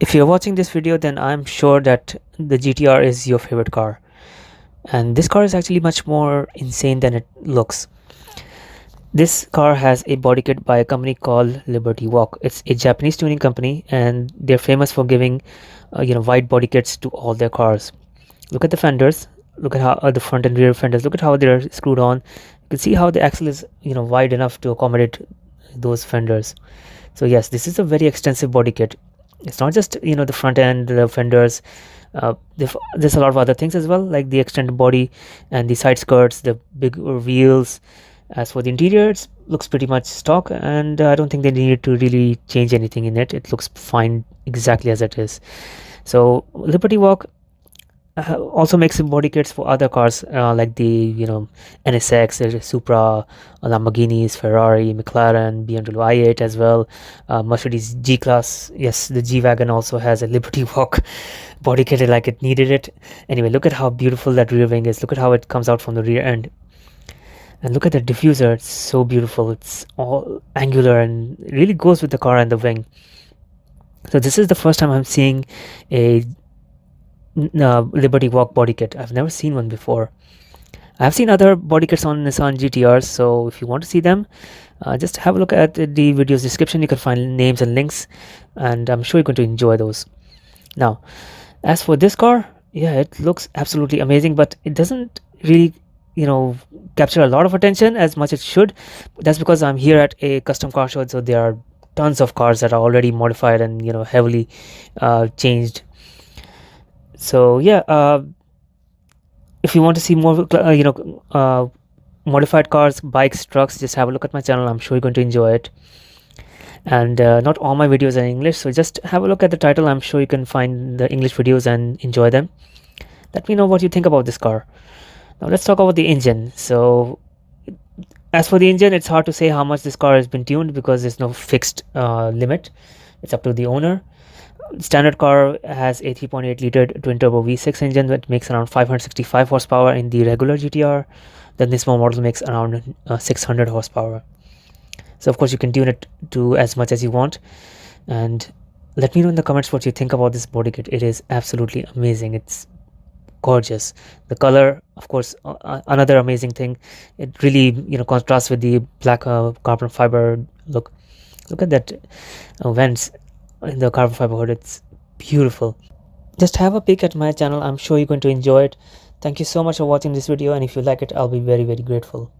If you're watching this video, then I'm sure that the GTR is your favorite car. And this car is actually much more insane than it looks. This car has a body kit by a company called Liberty Walk. It's a Japanese tuning company, and they're famous for giving, wide body kits to all their cars. Look at the fenders. Look at how the front and rear fenders. Look at how they're screwed on. You can see how the axle is, wide enough to accommodate those fenders. So yes, this is a very extensive body kit. It's not just the front end, the fenders. There's a lot of other things as well, like the extended body and the side skirts, the bigger wheels. As for the interior, it looks pretty much stock, and I don't think they needed to really change anything in it. It looks fine exactly as it is. So Liberty Walk also makes body kits for other cars, like the NSX, Supra, Lamborghinis, Ferrari, McLaren, BMW i8 as well, Mercedes G-Class. Yes, the G-Wagon also has a Liberty Walk body kit like it needed it. Anyway, look at how beautiful that rear wing is. Look at how it comes out from the rear end. And look at the diffuser. It's so beautiful. It's all angular and really goes with the car and the wing. So this is the first time I'm seeing a Liberty Walk body kit. I've never seen one before. I've seen other body kits on Nissan GTRs, so if you want to see them, just have a look at the video's description. You can find names and links, and I'm sure you're going to enjoy those. Now, as for this car, yeah, it looks absolutely amazing, but it doesn't really capture a lot of attention as much as it should. That's because I'm here at a custom car show, so there are tons of cars that are already modified and heavily changed. So yeah, if you want to see more modified cars, bikes, trucks, just have a look at my channel. I'm sure you're going to enjoy it. And not all my videos are in English, so just have a look at the title. I'm sure you can find the English videos and enjoy them. Let me know what you think about this car. Now let's talk about the engine. So as for the engine, it's hard to say how much this car has been tuned because there's no fixed limit. It's up to the owner. Standard car has a 3.8 liter twin turbo V6 engine that makes around 565 horsepower in the regular GTR. Then this small model makes around 600 horsepower. So of course you can tune it to as much as you want. And let me know in the comments what you think about this body kit. It is absolutely amazing. It's gorgeous. The color, of course, another amazing thing. It really contrasts with the black carbon fiber look. Look at that vents in the carbon fiber hood. It's beautiful. Just have a peek at my channel. I'm sure you're going to enjoy it. Thank you so much for watching this video, and if you like it, I'll be very, very grateful.